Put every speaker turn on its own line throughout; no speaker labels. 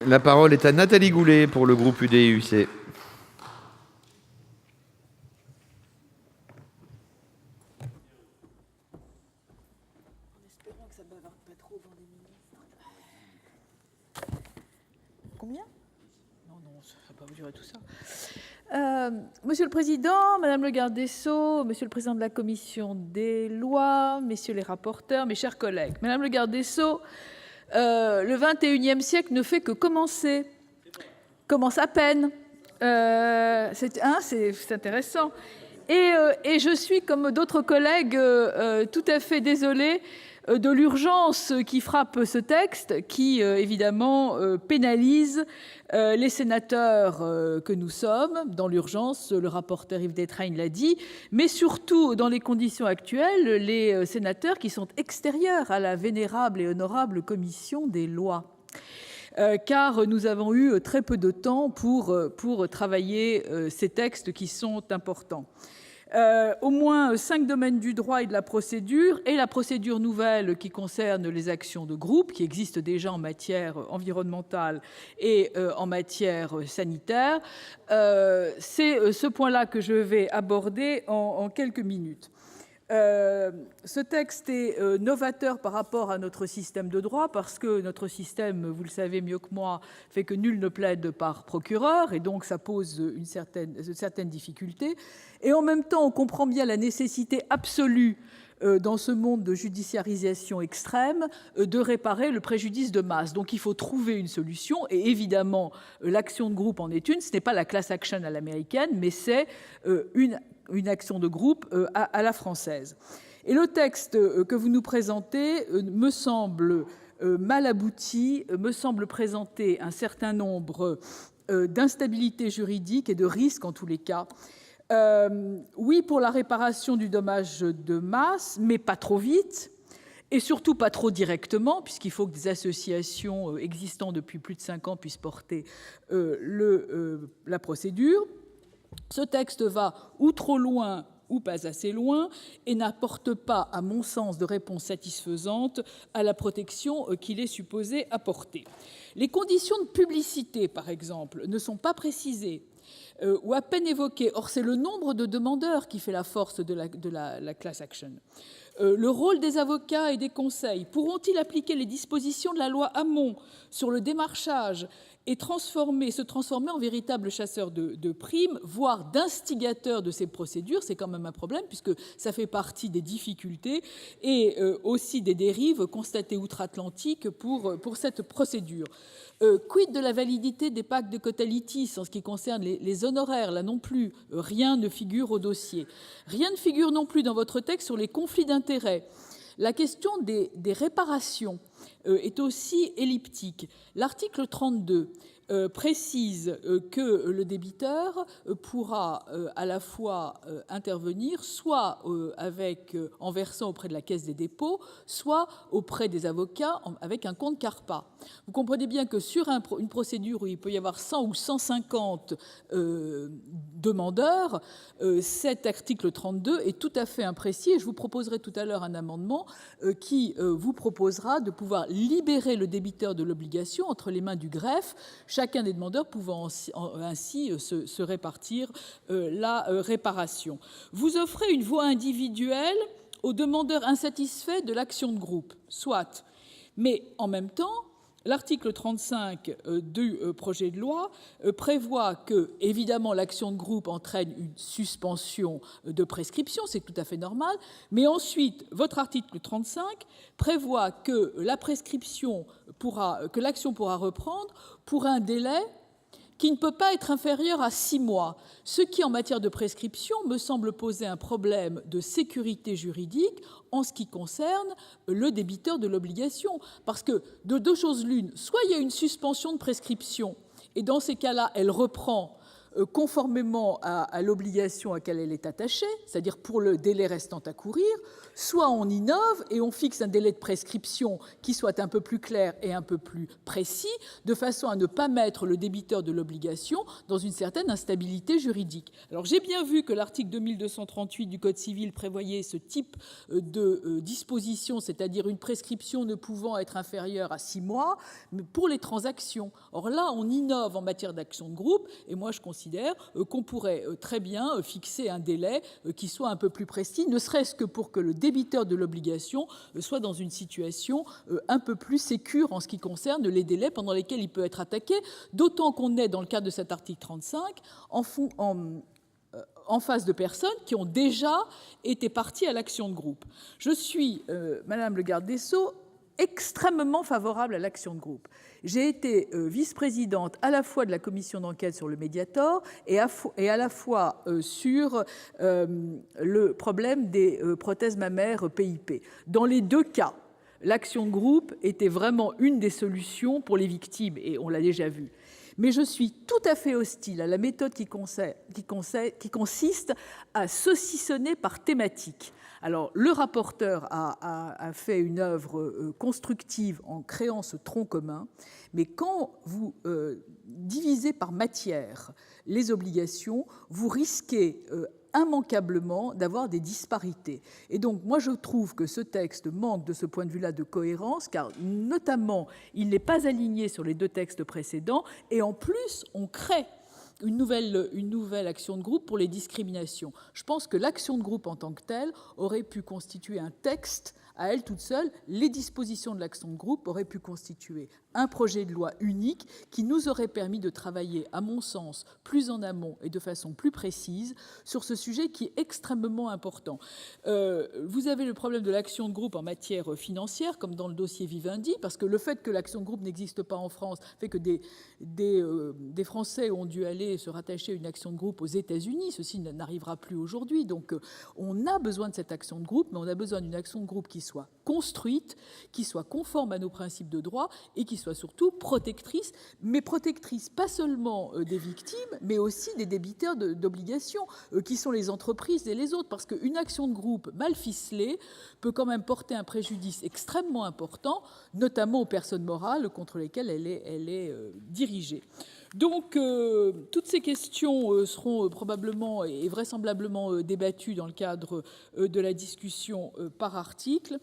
La parole est à Nathalie Goulet pour le groupe UDI-UC.
Combien ? Non, ça ne va pas durer tout ça. Monsieur le Président, Madame le garde des Sceaux, Monsieur le Président de la Commission des lois, Messieurs les rapporteurs, mes chers collègues. Madame le garde des Sceaux, le XXIe siècle ne fait que commencer. Commence à peine. C'est intéressant. Et je suis, comme d'autres collègues, tout à fait désolée de l'urgence qui frappe ce texte, qui évidemment pénalise les sénateurs que nous sommes, dans l'urgence, le rapporteur Yves Détraigne l'a dit, mais surtout, dans les conditions actuelles, les sénateurs qui sont extérieurs à la vénérable et honorable commission des lois. Car nous avons eu très peu de temps pour travailler ces textes qui sont importants. Au moins 5 domaines du droit et de la procédure, et la procédure nouvelle qui concerne les actions de groupe, qui existent déjà en matière environnementale et en matière sanitaire. C'est ce point-là que je vais aborder en quelques minutes. Ce texte est novateur par rapport à notre système de droit parce que notre système, vous le savez mieux que moi, fait que nul ne plaide par procureur et donc ça pose une certaine difficulté. Et en même temps, on comprend bien la nécessité absolue dans ce monde de judiciarisation extrême, de réparer le préjudice de masse. Donc il faut trouver une solution, et évidemment, l'action de groupe en est une. Ce n'est pas la class action à l'américaine, mais c'est une action de groupe à la française. Et le texte que vous nous présentez me semble mal abouti, me semble présenter un certain nombre d'instabilités juridiques et de risques en tous les cas. Oui, pour la réparation du dommage de masse, mais pas trop vite, et surtout pas trop directement, puisqu'il faut que des associations existant depuis plus de 5 ans puissent porter la procédure. Ce texte va ou trop loin ou pas assez loin et n'apporte pas, à mon sens, de réponse satisfaisante à la protection qu'il est supposé apporter. Les conditions de publicité, par exemple, ne sont pas précisées ou à peine évoquées. Or, c'est le nombre de demandeurs qui fait la force de la class action. Le rôle des avocats et des conseils. Pourront-ils appliquer les dispositions de la loi Hamon sur le démarchage et se transformer en véritables chasseurs de primes, voire d'instigateurs de ces procédures? C'est quand même un problème, puisque ça fait partie des difficultés et aussi des dérives constatées outre-Atlantique pour cette procédure. Quid de la validité des pactes de Cotalitis en ce qui concerne les honoraires? Là non plus, rien ne figure au dossier. Rien ne figure non plus dans votre texte sur les conflits d'intérêts. La question des réparations est aussi elliptique. L'article 32 précise que le débiteur pourra à la fois intervenir soit en versant auprès de la Caisse des dépôts, soit auprès des avocats avec un compte CARPA. Vous comprenez bien que sur une procédure où il peut y avoir 100 ou 150 demandeurs, cet article 32 est tout à fait imprécis et je vous proposerai tout à l'heure un amendement qui vous proposera de pouvoir libérer le débiteur de l'obligation entre les mains du greffe, chacun des demandeurs pouvant ainsi se répartir la réparation. Vous offrez une voie individuelle aux demandeurs insatisfaits de l'action de groupe, soit, mais en même temps, l'article 35 du projet de loi prévoit que, évidemment, l'action de groupe entraîne une suspension de prescription, c'est tout à fait normal, mais ensuite, votre article 35 prévoit que l'action pourra reprendre pour un délai qui ne peut pas être inférieur à 6 mois, ce qui, en matière de prescription, me semble poser un problème de sécurité juridique en ce qui concerne le débiteur de l'obligation. Parce que, de deux choses l'une, soit il y a une suspension de prescription, et dans ces cas-là, elle reprend conformément à l'obligation à laquelle elle est attachée, c'est-à-dire pour le délai restant à courir, soit on innove et on fixe un délai de prescription qui soit un peu plus clair et un peu plus précis, de façon à ne pas mettre le débiteur de l'obligation dans une certaine instabilité juridique. Alors j'ai bien vu que l'article 2238 du Code civil prévoyait ce type de disposition, c'est-à-dire une prescription ne pouvant être inférieure à 6 mois, mais pour les transactions. Or là, on innove en matière d'action de groupe, et moi je considère qu'on pourrait très bien fixer un délai qui soit un peu plus précis, ne serait-ce que pour que le débiteur de l'obligation soit dans une situation un peu plus sécure en ce qui concerne les délais pendant lesquels il peut être attaqué, d'autant qu'on est, dans le cadre de cet article 35, en face de personnes qui ont déjà été parties à l'action de groupe. Je suis, Madame le garde des Sceaux, extrêmement favorable à l'action de groupe. J'ai été vice-présidente à la fois de la commission d'enquête sur le Mediator et à la fois sur le problème des prothèses mammaires PIP. Dans les deux cas, l'action de groupe était vraiment une des solutions pour les victimes, et on l'a déjà vu. Mais je suis tout à fait hostile à la méthode qui consiste à saucissonner par thématique. Alors, le rapporteur a fait une œuvre constructive en créant ce tronc commun, mais quand vous divisez par matière les obligations, vous risquez immanquablement d'avoir des disparités. Et donc, moi, je trouve que ce texte manque de ce point de vue-là de cohérence, car notamment, il n'est pas aligné sur les deux textes précédents, et en plus, on crée une nouvelle action de groupe pour les discriminations. Je pense que l'action de groupe en tant que telle aurait pu constituer un texte à elle toute seule. Les dispositions de l'action de groupe auraient pu constituer un projet de loi unique qui nous aurait permis de travailler, à mon sens, plus en amont et de façon plus précise sur ce sujet qui est extrêmement important. Vous avez le problème de l'action de groupe en matière financière, comme dans le dossier Vivendi, parce que le fait que l'action de groupe n'existe pas en France fait que des Français ont dû aller se rattacher à une action de groupe aux États-Unis. Ceci n'arrivera plus aujourd'hui. Donc, on a besoin de cette action de groupe, mais on a besoin d'une action de groupe qui soit construite, qui soit conforme à nos principes de droit et qui soit surtout protectrice, mais protectrice pas seulement des victimes, mais aussi des débiteurs d'obligations, qui sont les entreprises et les autres, parce qu'une action de groupe mal ficelée peut quand même porter un préjudice extrêmement important, notamment aux personnes morales contre lesquelles elle est dirigée. Donc, toutes ces questions seront probablement et vraisemblablement débattues dans le cadre de la discussion par article.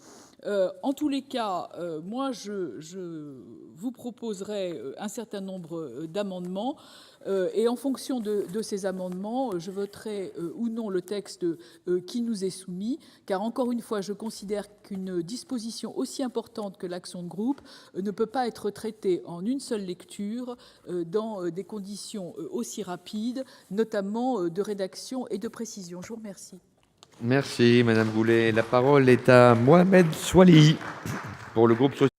En tous les cas, moi, je vous proposerai un certain nombre d'amendements et en fonction de ces amendements, je voterai ou non le texte qui nous est soumis, car encore une fois, je considère qu'une disposition aussi importante que l'action de groupe ne peut pas être traitée en une seule lecture dans des conditions aussi rapides, notamment de rédaction et de précision. Je vous remercie.
Merci, Madame Goulet. La parole est à Mohamed Soilihi pour le groupe socialiste.